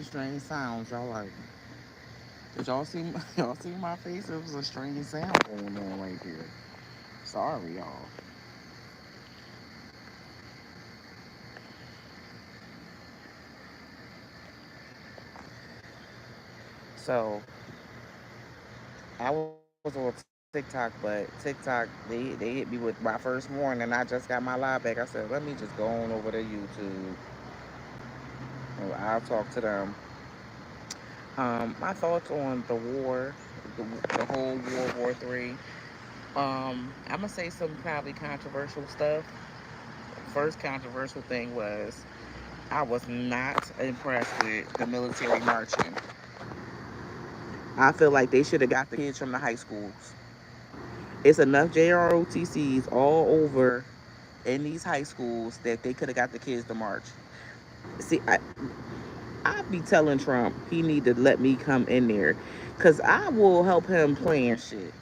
strange sounds. Y'all like, did y'all see y'all see my face? It was a strange sound going on right there. Sorry, y'all. So I was on TikTok, but TikTok they hit me with my first warning, and I just got my live back. I said, let me just go on over to YouTube. And I'll talk to them. My thoughts on the war, the whole World War III. I'm gonna say some probably controversial stuff. First controversial thing was I was not impressed with the military marching. I feel like they should have got the kids from the high schools. It's enough JROTCs all over in these high schools that they could have got the kids to march. See, I'd be telling Trump he need to let me come in there, cause I will help him plan shit.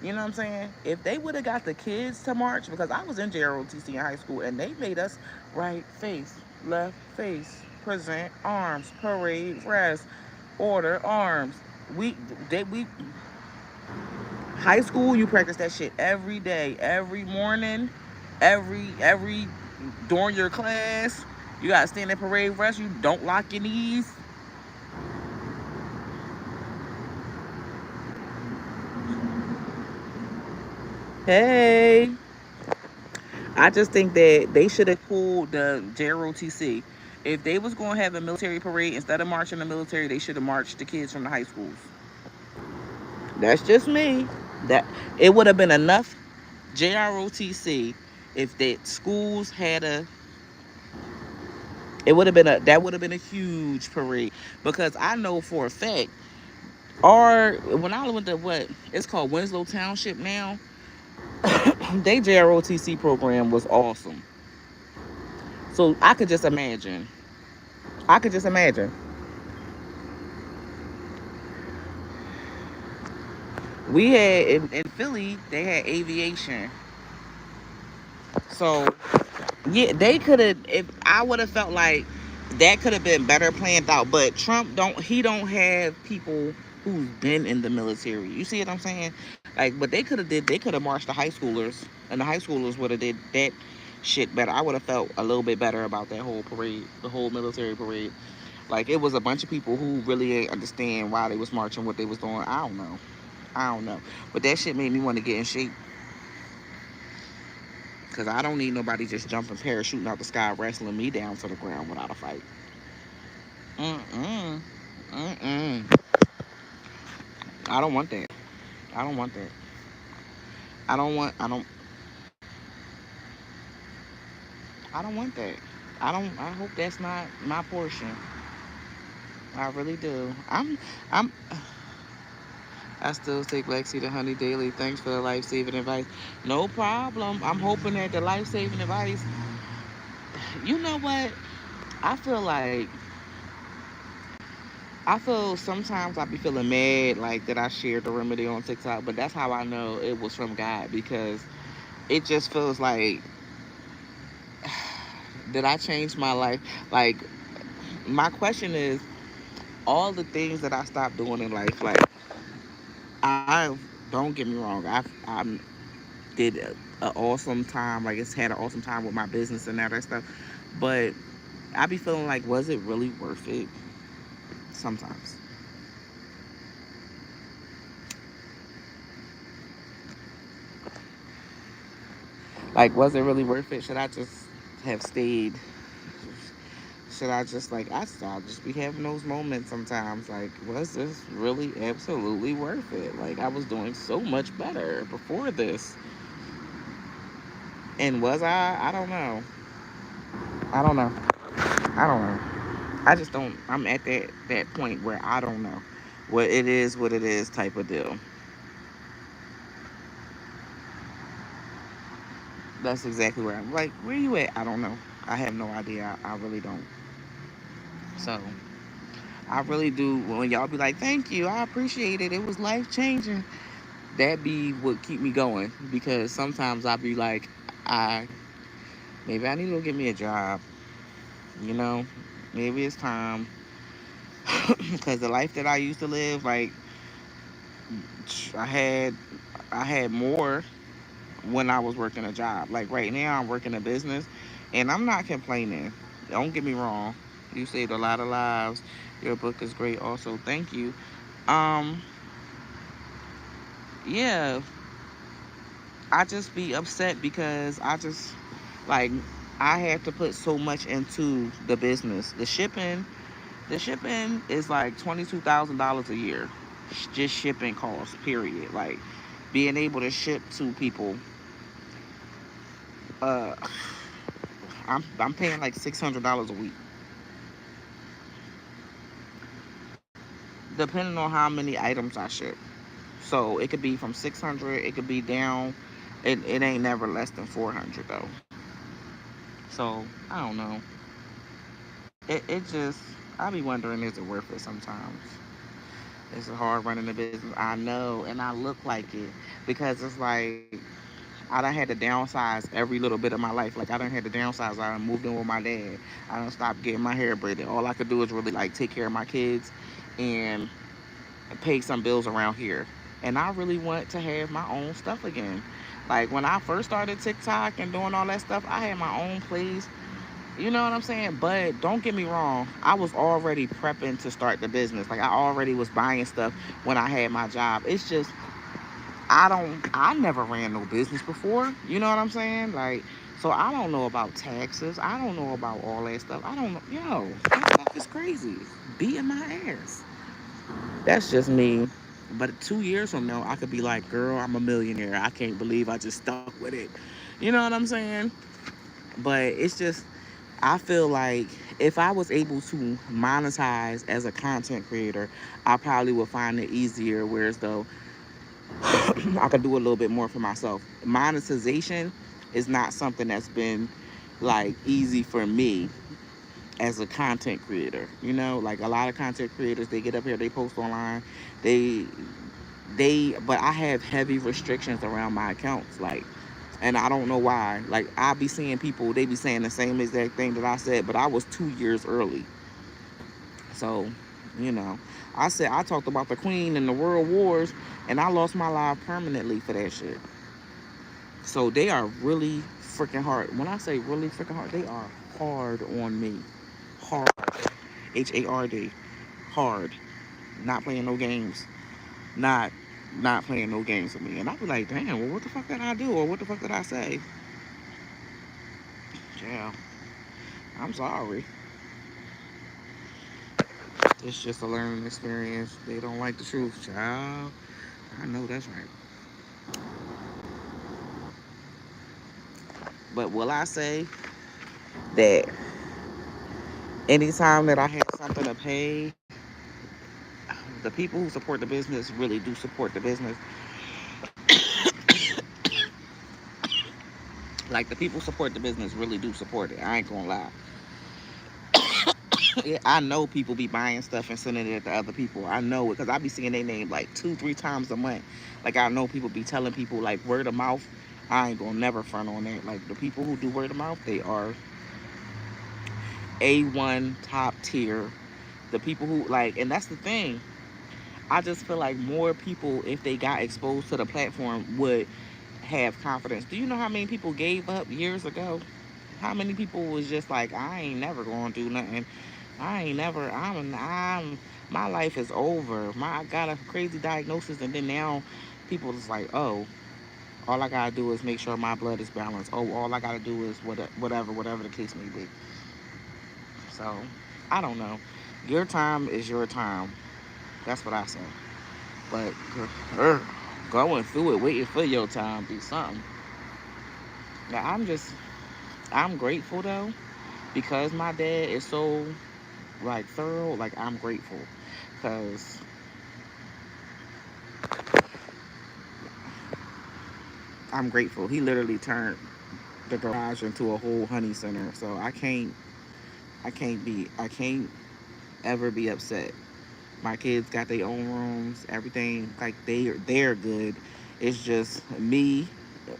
You know what I'm saying? If they would have got the kids to march, because I was in JROTC in high school, and they made us right face, left face, present arms, parade, rest, order arms. We we high school, you practice that shit every day, every morning, every during your class. You gotta stand in parade rest. You don't lock your knees. Hey, I just think that they should have pulled the JROTC. If they was going to have a military parade, instead of marching the military, they should have marched the kids from the high schools. That's just me. That it would have been enough JROTC if the schools had a. It would have been a that would have been a huge parade, because I know for a fact. Or when I went to what it's called Winslow Township now, their JROTC program was awesome. So I could just imagine. I could just imagine. We had in Philly, they had aviation. So yeah, they could have. If I would have felt like that could have been better planned out, but Trump don't. He don't have people who's been in the military. You see what I'm saying? Like, but they could have did. They could have marched the high schoolers, and the high schoolers would have did that shit better. I would have felt a little bit better about that whole parade, the whole military parade. Like, it was a bunch of people who really didn't understand why they was marching, what they was doing. I don't know. I don't know. But that shit made me want to get in shape. Because I don't need nobody just jumping, parachuting out the sky, wrestling me down to the ground without a fight. Mm-mm. Mm-mm. I don't want that. I don't want that. I don't want that. I hope that's not my portion. I really do. I'm, I still take Lexi to Honey daily. Thanks for the life-saving advice. No problem. I'm hoping that the life-saving advice, you know what? I feel like I feel sometimes I be feeling mad like that I shared the remedy on TikTok, but that's how I know it was from God, because it just feels like did I change my life? Like, my question is all the things that I stopped doing in life. Like, I don't get me wrong, I did an awesome time. Like, it's had an awesome time with my business and that stuff, but I be feeling like, was it really worth it? Sometimes. Like, was it really worth it? Should I just have stayed? Should I just like I just be having those moments sometimes, like, was this really absolutely worth it? Like, I was doing so much better before this. And was I don't know. I don't know. I don't know. I just don't. I'm at that point where I don't know what it is type of deal. That's exactly where I'm like, where you at? I don't know. I have no idea. I really don't. So I really do. When y'all be like, thank you, I appreciate it, it was life changing, that be what keep me going, because sometimes I be like, I maybe I need to go get me a job, you know, maybe it's time. Because the life that I used to live, like I had, I had more when I was working a job. Like right now, I'm working a business, and I'm not complaining. Don't get me wrong. You saved a lot of lives. Your book is great. Also, thank you. Um, yeah, I just be upset because I just like I had to put so much into the business. The shipping is like $22,000 a year. Just shipping costs, period. Like being able to ship to people. Uh, I'm paying like $600 a week, depending on how many items I ship. So it could be from 600. It could be down. It ain't never less than 400 though. So I don't know. It just I be wondering, is it worth it sometimes? It's hard running the business. I know, and I look like it because it's like I done had to downsize every little bit of my life. Like I done had to downsize. I done moved in with my dad. I done stopped getting my hair braided. All I could do is really like take care of my kids and pay some bills around here. And I really want to have my own stuff again. Like when I first started TikTok and doing all that stuff, I had my own place. You know what I'm saying? But don't get me wrong, I was already prepping to start the business. Like I already was buying stuff when I had my job. It's just I never ran no business before. You know what I'm saying? Like so I don't know about taxes. I don't know about all that stuff. I don't know. Yo, that stuff is crazy. Beating my ass. That's just me. But 2 years from now, I could be like, girl, I'm a millionaire. I can't believe I just stuck with it. You know what I'm saying? But it's just I feel like if I was able to monetize as a content creator, I probably would find it easier. Whereas though I could do a little bit more for myself. Monetization is not something that's been like easy for me as a content creator. You know, like a lot of content creators, they get up here, they post online, they but I have heavy restrictions around my accounts. Like and I don't know why. Like I be seeing people, they be saying the same exact thing that I said, but I was 2 years early. So, you know, I said I talked about the Queen and the World Wars, and I lost my life permanently for that shit. So they are really freaking hard. When I say really freaking hard, they are hard on me. Hard. HARD. Hard. Not playing no games. Not not playing no games with me. And I be like, damn, well, what the fuck did I do? Or what the fuck did I say? Yeah, I'm sorry. It's just a learning experience. They don't like the truth, child. I know that's right. But will I say that anytime that I have something to pay, the people who support the business really do support the business. Like the people who support the business really do support it. I ain't gonna lie. Yeah, I know people be buying stuff and sending it to other people. I know it because I be seeing their name like 2, 3 times a month. Like I know people be telling people like word of mouth. I ain't gonna never front on that. Like the people who do word of mouth, they are A1 top tier. The people who like, and that's the thing. I just feel like more people, if they got exposed to the platform, would have confidence. Do you know how many people gave up years ago? How many people was just like, I ain't never gonna do nothing. I ain't never. My life is over. I got a crazy diagnosis, and then now people is like, oh, all I gotta do is make sure my blood is balanced. Oh, all I gotta do is whatever the case may be. So, I don't know. Your time is your time. That's what I say. But uh, going through it, waiting for your time, be something. Now, I'm grateful though because my dad is so like thorough. Like I'm grateful because I'm grateful. He literally turned the garage into a whole honey center. So I can't ever be upset. My kids got their own rooms, everything like they're good. It's just me.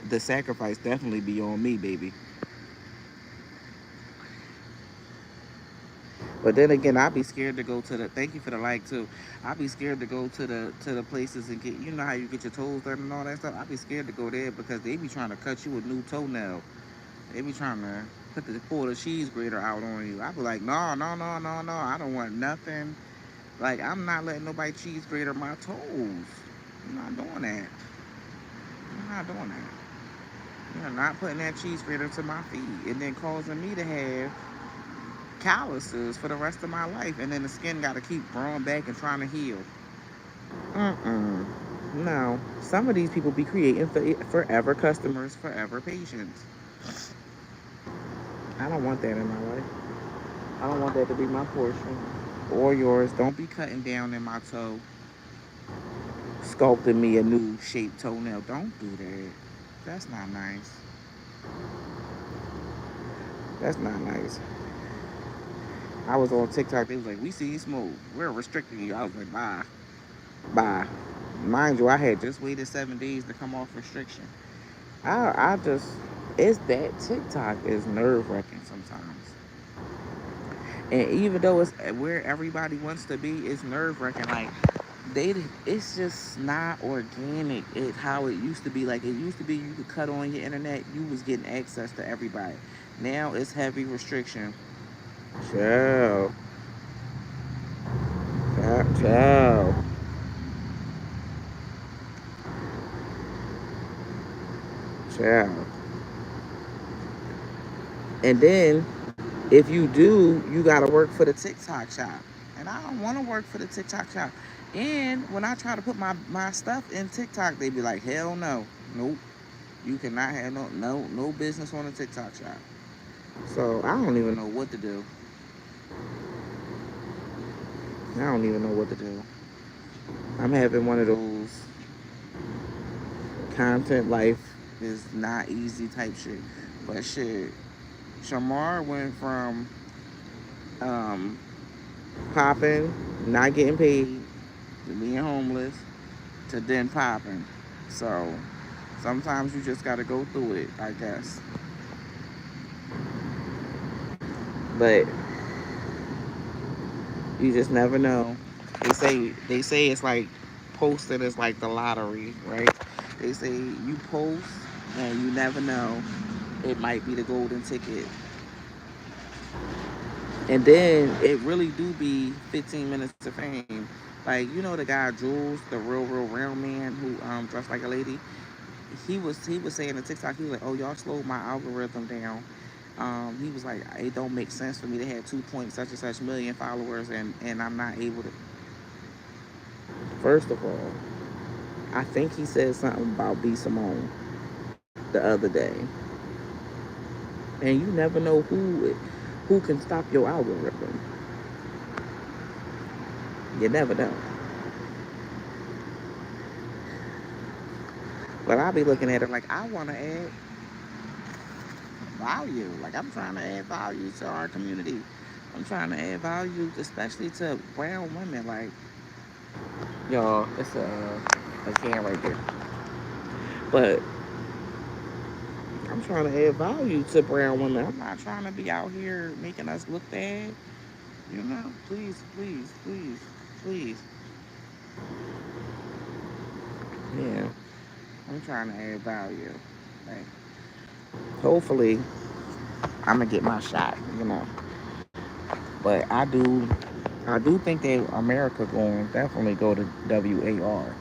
The sacrifice definitely be on me, baby. But then again, I'd be scared to go to the. Thank you for the like too. I'd be scared to go to the places and get. You know how you get your toes done and all that stuff. I'd be scared to go there because they be trying to cut you a new toenail. They be trying to pull the cheese grater out on you. I'd be like, no, no, no, no, no. I don't want nothing. Like I'm not letting nobody cheese grater my toes. I'm not doing that. I'm not doing that. You're not putting that cheese grater to my feet and then causing me to have calluses for the rest of my life, and then the skin got to keep growing back and trying to heal. Mm-mm. No. Some of these people be creating forever customers, forever patients. I don't want that in my life. I don't want that to be my portion. Or yours. Don't be cutting down in my toe, sculpting me a new shaped toenail. Don't do that. That's not nice. That's not nice. I was on TikTok. They was like, "We see you smoke. We're restricting you." I was like, "Bye, bye." Mind you, I had just waited 7 days to come off restriction. I just, it's that TikTok is nerve wracking sometimes. And even though it's where everybody wants to be, it's nerve wracking. Like they, it's just not organic. It how it used to be. Like it used to be, you could cut on your internet, you was getting access to everybody. Now it's heavy restriction. Ciao, ciao, ciao, ciao. And then if you do, you gotta work for the TikTok shop. And I don't wanna work for the TikTok shop. And when I try to put my stuff in TikTok, they be like, hell no. Nope. You cannot have no business on the TikTok shop. So I don't even know what to do. I don't even know what to do. I'm having one of those content life is not easy type shit. But shit, Shamar went from um popping, not getting paid, to being homeless, to then popping. So sometimes you just gotta go through it, I guess. But you just never know. They say it's like posting is like the lottery, right? They say you post and you never know. It might be the golden ticket. And then it really do be 15 minutes of fame. Like, you know the guy Jules, the real round man who dressed like a lady? He was saying in TikTok, he was like, "Oh, y'all slowed my algorithm down." He was like, "It don't make sense for me to have 2 point such and such million followers and I'm not able to." First of all, I think he said something about B Simone the other day, and you never know who can stop your algorithm. You never know. But I'll be looking at it like I want to add value. Like I'm trying to add value to our community. I'm trying to add value, especially to brown women. Like y'all, it's a can right there. But I'm trying to add value to brown women. I'm not trying to be out here making us look bad. You know, please, please, please, please. Yeah, I'm trying to add value. Like, hopefully, I'm gonna get my shot. You know, but I do think that America going definitely go to WAR.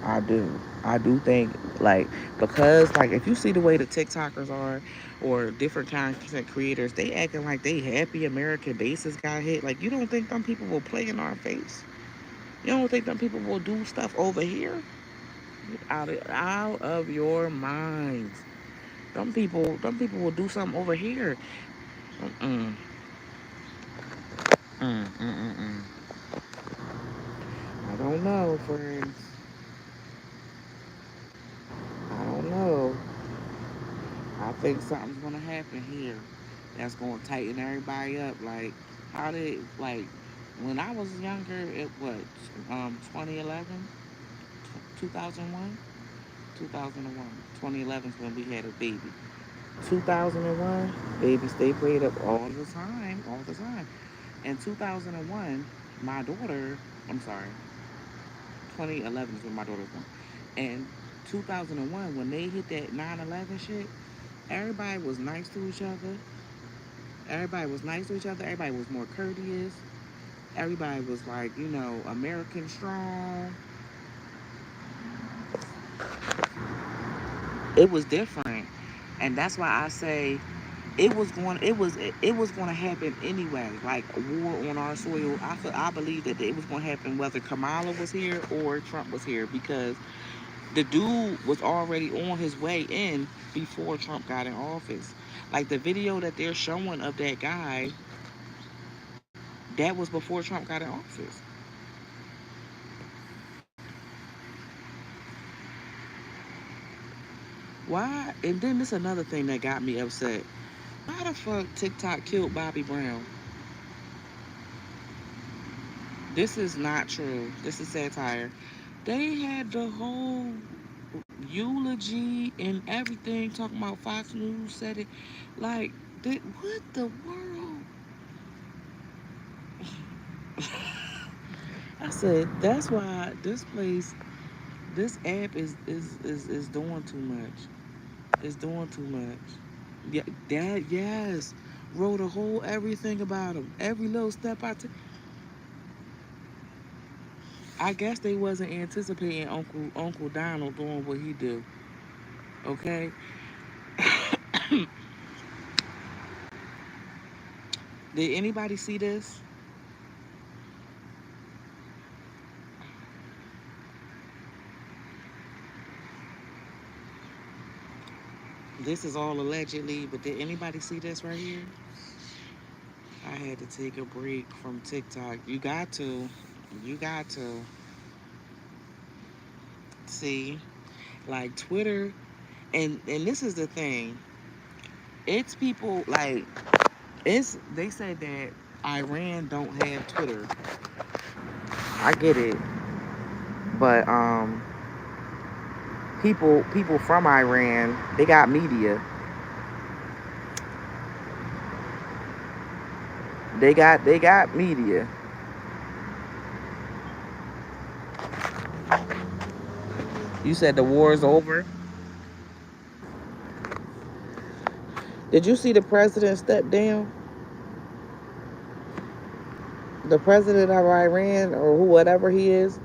I do. I do think like because like if you see the way the TikTokers are or different content creators, they acting like they happy American bases got hit. Like you don't think them people will play in our face? You don't think them people will do stuff over here? Out of your minds. Them people will do something over here. Mm-mm. Mm-mm-mm-mm. I don't know, friends. I don't know. I think something's gonna happen here that's gonna tighten everybody up. Like, how did like when I was younger? It what 2011, 2001, 2001, 2011 is when we had a baby. 2001, babies stay prayed up all the time, all the time. In 2001, my daughter, I'm sorry, 2011 is when my daughter was born. And 2001, when they hit that 9/11 shit, everybody was nice to each other. Everybody was nice to each other. Everybody was more courteous. Everybody was like, American strong. It was different, and that's why I say it was going to happen anyway. Like a war on our soil. I believe that it was going to happen whether Kamala was here or Trump was here, because the dude was already on his way in before Trump got in office. Like the video that they're showing of that guy, that was before Trump got in office. Why? And then this another thing that got me upset. Why the fuck TikTok killed Bobby Brown? This is not true. This is satire. They had the whole eulogy and everything talking about Fox News said it. Like, what the world? I said that's why this app is doing too much. It's doing too much. Yeah, that yes, wrote a whole everything about him. Every little step I took. I guess they wasn't anticipating Uncle Donald doing what he do. Okay. Did anybody see this? This is all allegedly, but did anybody see this right here? I had to take a break from TikTok. You got to. You got to. See, like Twitter, and this is the thing. It's people like they said that Iran don't have Twitter. I get it, but people from Iran, they got media. They got media. You said the war is over. Did you see the president step down? The president of Iran or whatever he is,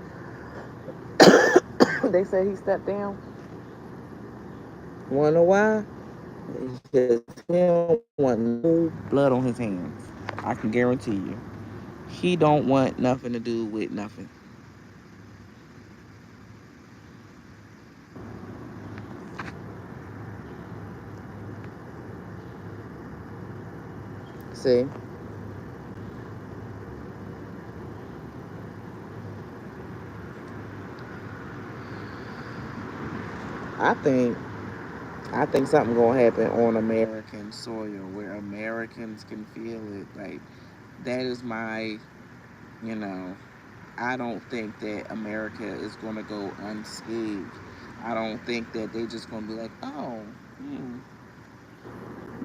they said he stepped down. Wanna know why? Because he don't want no blood on his hands. I can guarantee you. He don't want nothing to do with nothing. See, I think I think something gonna happen on American soil where Americans can feel it. Like that is my, you know, I don't think that America is gonna go unscathed. I don't think that they just gonna be like, oh,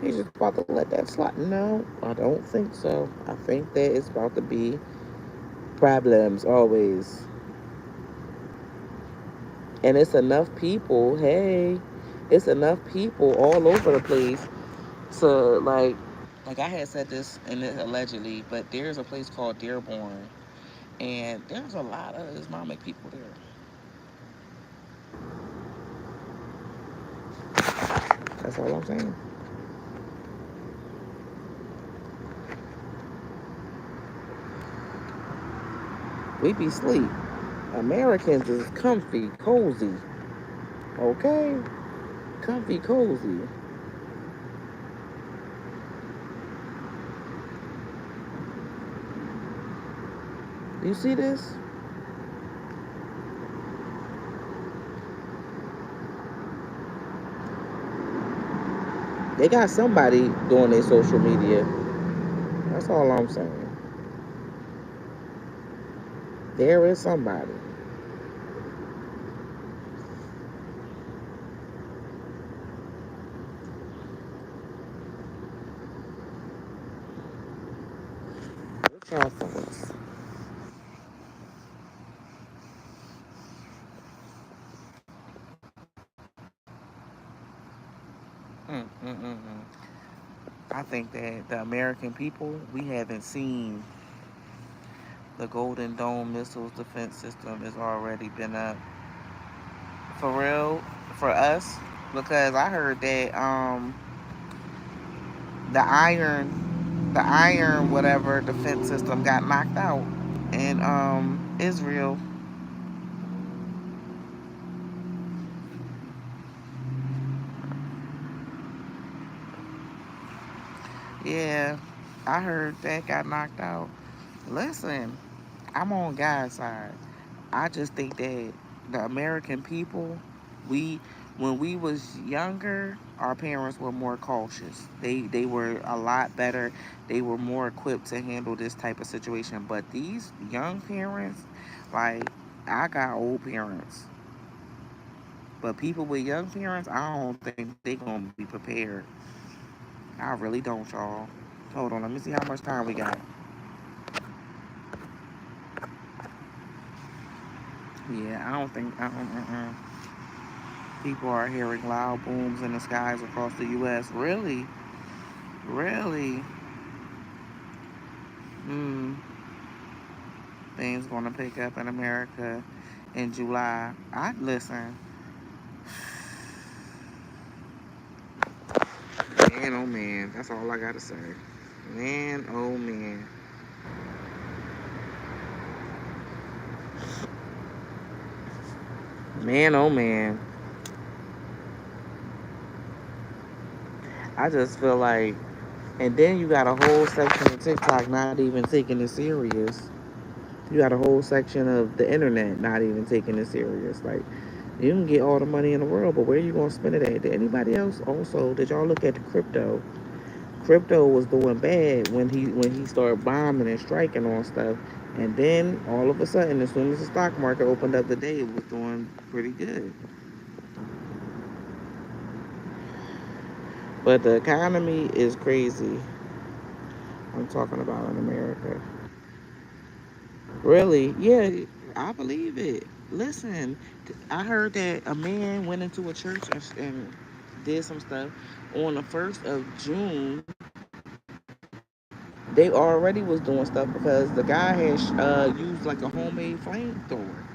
they just about to let that slide. No, I don't think so. I think that it's about to be problems always. And it's enough people, hey, it's enough people all over the place to like I had said this and it allegedly, but there's a place called Dearborn and there's a lot of Islamic people there. That's all I'm saying. We be sleep. Americans is comfy, cozy. Okay? Comfy, cozy. You see this? They got somebody doing their social media. That's all I'm saying. There is somebody. What's your thoughts? I think that the American people, we haven't seen the Golden Dome missiles defense system has already been up for real for us because I heard that the iron whatever defense system got knocked out in Israel. Yeah, I heard that got knocked out. Listen, I'm on God's side. I just think that the American people, we when we was younger, our parents were more cautious. They were a lot better. They were more equipped to handle this type of situation. But these young parents, like I got old parents, but people with young parents, I don't think they gonna be prepared. I really don't, y'all. Hold on, let me see how much time we got. Yeah, I don't think. People are hearing loud booms in the skies across the U.S. Really? Really? Hmm. Things going to pick up in America in July. I listen. Man, oh man. That's all I got to say. Man, oh man. Man, oh man. I just feel like, and then you got a whole section of TikTok not even taking it serious. You got a whole section of the internet not even taking it serious. Like, you can get all the money in the world, but where you gonna spend it at? Did anybody else also? Did y'all look at the crypto? Crypto was doing bad when he started bombing and striking on stuff, and then all of a sudden, as soon as the stock market opened up today, it was doing pretty good. But the economy is crazy. I'm talking about in America. Really? Yeah, I believe it. Listen, I heard that a man went into a church and did some stuff on the 1st of June. They already was doing stuff because the guy had used like a homemade flamethrower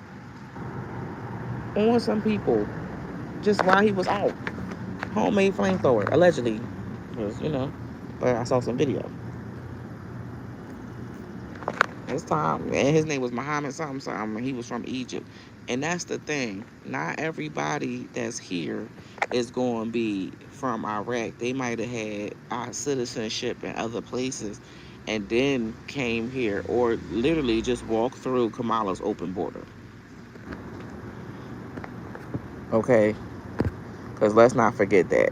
on some people just while he was out. Homemade flamethrower, allegedly. Because, but I saw some video. His time, and his name was Muhammad something something. And he was from Egypt, and that's the thing. Not everybody that's here is going to be from Iraq. They might have had citizenship in other places, and then came here, or literally just walked through Kamala's open border. Okay, because let's not forget that.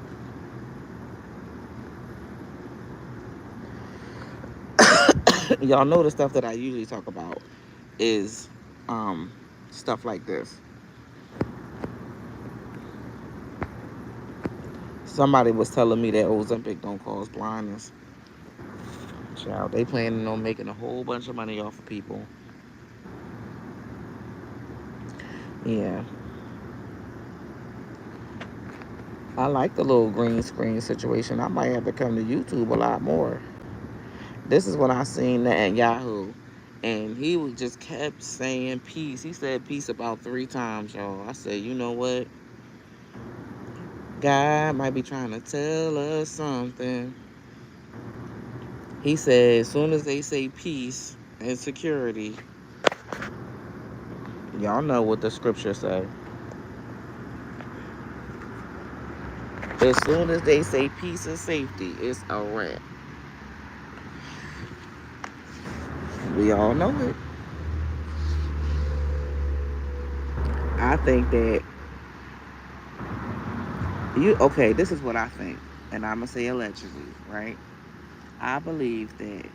Y'all know the stuff that I usually talk about is um, stuff like this. Somebody was telling me that Ozempic don't cause blindness. Child, they planning on making a whole bunch of money off of people. Yeah, I like the little green screen situation. I might have to come to YouTube a lot more. This is when I seen that at Yahoo, and he was just kept saying peace. He said peace about 3 times, y'all. I said, you know what? God might be trying to tell us something. He said, as soon as they say peace and security, y'all know what the scripture say. As soon as they say peace and safety, it's a wrap. We all know it. I think that okay, this is what I think, and I'm gonna say allegedly, right? I believe that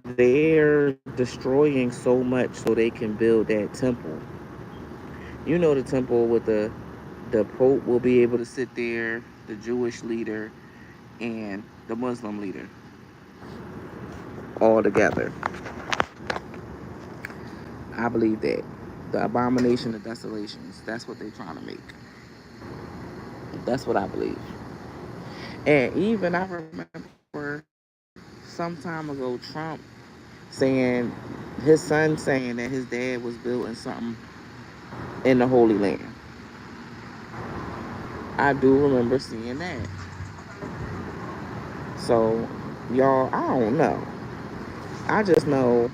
they're destroying so much so they can build that temple. You know, the temple with the Pope will be able to sit there, the Jewish leader and the Muslim leader. all together. I believe that. The abomination of desolations. That's what they're trying to make. That's what I believe. And even I remember some time ago Trump saying his son saying that his dad was building something in the Holy Land. I do remember seeing that. So y'all, I don't know. I just know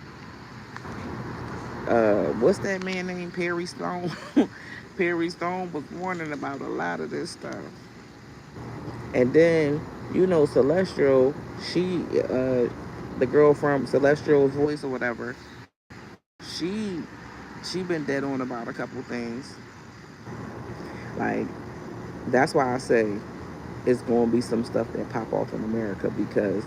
what's that man named Perry Stone? Perry Stone was warning about a lot of this stuff. And then, Celestial, she, the girl from Celestial's Voice or whatever, she, she been dead on about a couple things. Like, that's why I say it's going to be some stuff that pop off in America because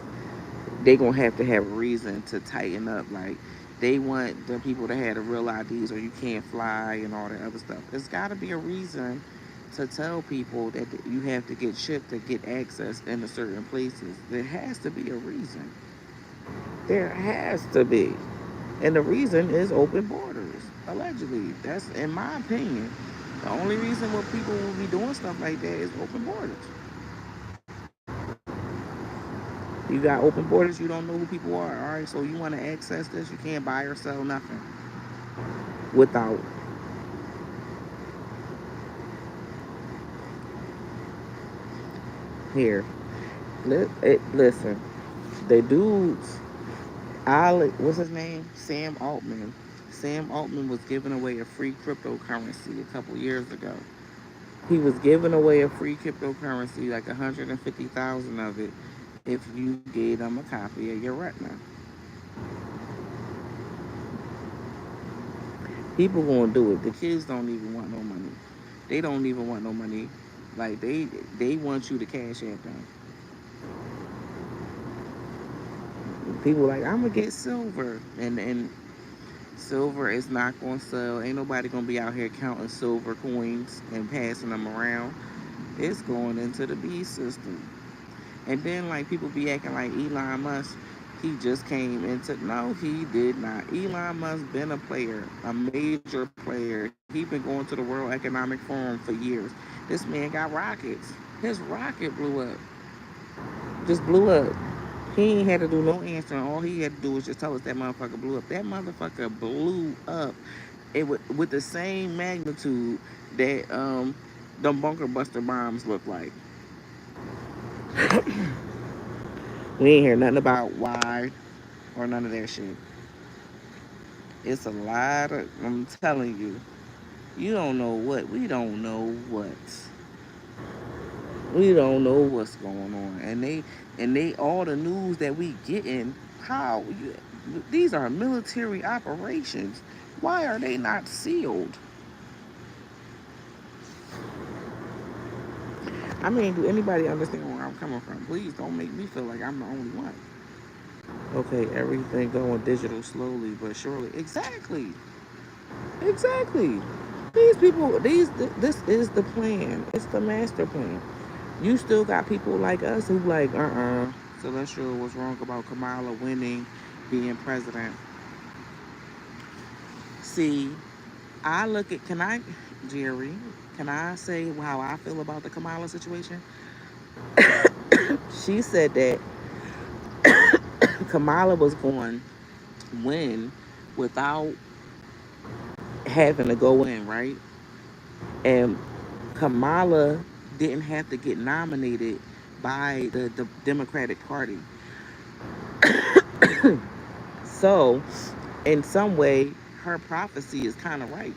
they going to have a reason to tighten up. Like, they want the people to have the real IDs or you can't fly and all that other stuff. There's got to be a reason to tell people that you have to get shipped to get access into certain places. There has to be a reason. There has to be. And the reason is open borders, allegedly. That's in my opinion. The only reason why people will be doing stuff like that is open borders. You got open borders, you don't know who people are. All right, so you want to access this, you can't buy or sell nothing without. Here, listen, the dudes, what's his name? Sam Altman. Sam Altman was giving away a free cryptocurrency a couple years ago. He was giving away a free cryptocurrency, like 150,000 of it, if you gave them a copy of your retina. People gonna do it. The kids don't even want no money. They don't even want no money. Like they want you to cash app them. People like I'm gonna get silver, and silver is not gonna sell. Ain't nobody gonna be out here counting silver coins and passing them around. It's going into the B system. And then like people be acting like Elon Musk, he just came into no, he did not. Elon Musk been a player, a major player. He been going to the World Economic Forum for years. This man got rockets. His rocket blew up. Just blew up. He ain't had to do no answering. All he had to do was just tell us that motherfucker blew up. That motherfucker blew up. It with the same magnitude that them bunker buster bombs look like. We ain't hear nothing about why or none of that shit. It's a lot of, I'm telling you, you don't know what, we don't know what. We don't know what's going on. And they all the news that we getting, how, these are military operations. Why are they not sealed? I mean, do anybody understand where I'm coming from? Please don't make me feel like I'm the only one. Okay, everything going digital slowly but surely. Exactly. Exactly. These people, this is the plan. It's the master plan. You still got people like us who like, Celestial was wrong about Kamala winning, being president. See, I look at, Jerry, can I say how I feel about the Kamala situation? She said that Kamala was going to win without having to go in, right? And Kamala didn't have to get nominated by the Democratic Party. So, in some way, her prophecy is kind of right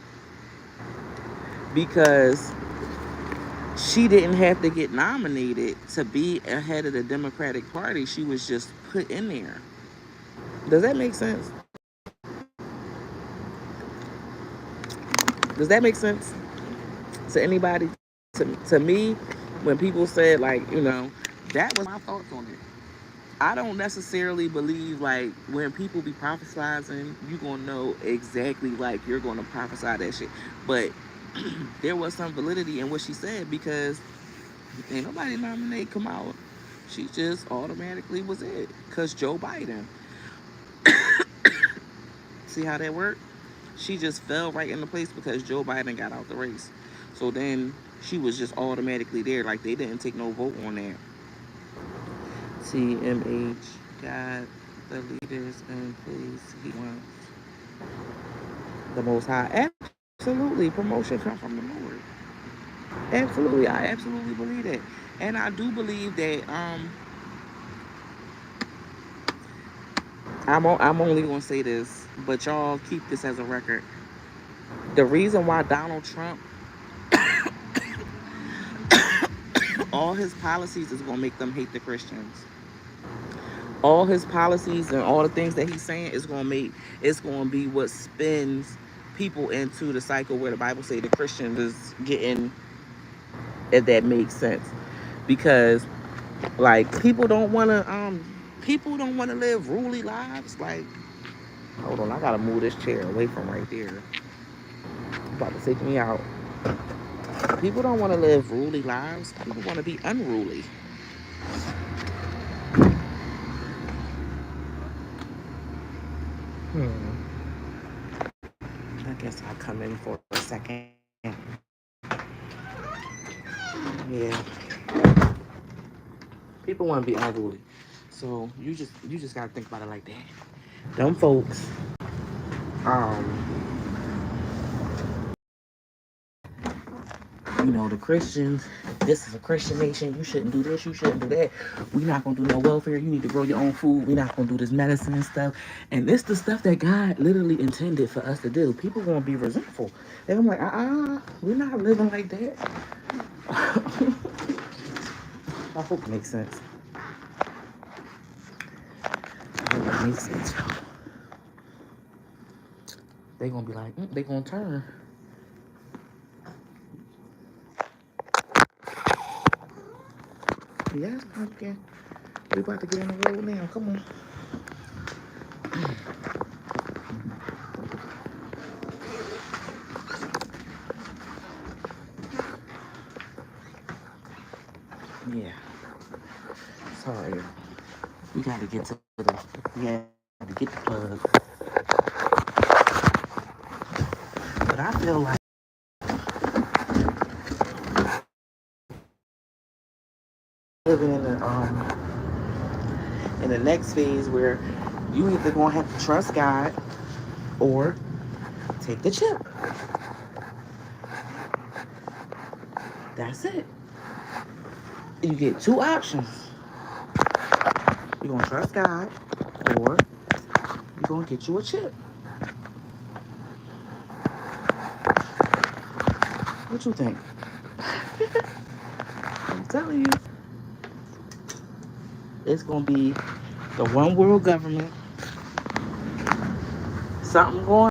because she didn't have to get nominated to be ahead of the Democratic Party. She was just put in there. Does that make sense? Does that make sense to anybody? To me, when people said, like, that was my thoughts on it. I don't necessarily believe like when people be prophesizing, you gonna know exactly like you're gonna prophesy that shit. But there was some validity in what she said because ain't nobody nominate Kamala. She just automatically was it. Because Joe Biden, see how that worked? She just fell right into place because Joe Biden got out the race. So then she was just automatically there. Like they didn't take no vote on that. TMH got the leaders in place he wants. The Most High. Absolutely. Promotion comes from the Lord. Absolutely. I absolutely believe that. And I do believe that I'm only gonna say this, but y'all keep this as a record. The reason why Donald Trump, all his policies is gonna make them hate the Christians. All his policies and all the things that he's saying is gonna make it's gonna be what spins people into the cycle where the Bible say the Christians is getting, if that makes sense. Because like people don't wanna live ruly lives. Like, hold on, I gotta move this chair away from right there. It's about to take me out. People don't want to live ruly lives. People want to be unruly. Hmm. I guess I'll come in for a second. Yeah. People want to be unruly. So you just gotta think about it like that. Them folks, um, the Christians, this is a Christian nation. You shouldn't do this. You shouldn't do that. We're not gonna do no welfare. You need to grow your own food. We're not gonna do this medicine and stuff. And it's the stuff that God literally intended for us to do. People gonna be resentful. And I'm like, we're not living like that. I hope it makes sense. I hope it makes sense. They gonna be like, they gonna turn. Yes, pumpkin. We about to get on the road now. Come on. Yeah. Sorry. We gotta get to we had to get the plug. But I feel like living in the next phase where you either gonna have to trust God or take the chip. That's it. You get two options. You're gonna trust God or you're gonna get you a chip. What you think? I'm telling you, it's gonna be the one world government. Something going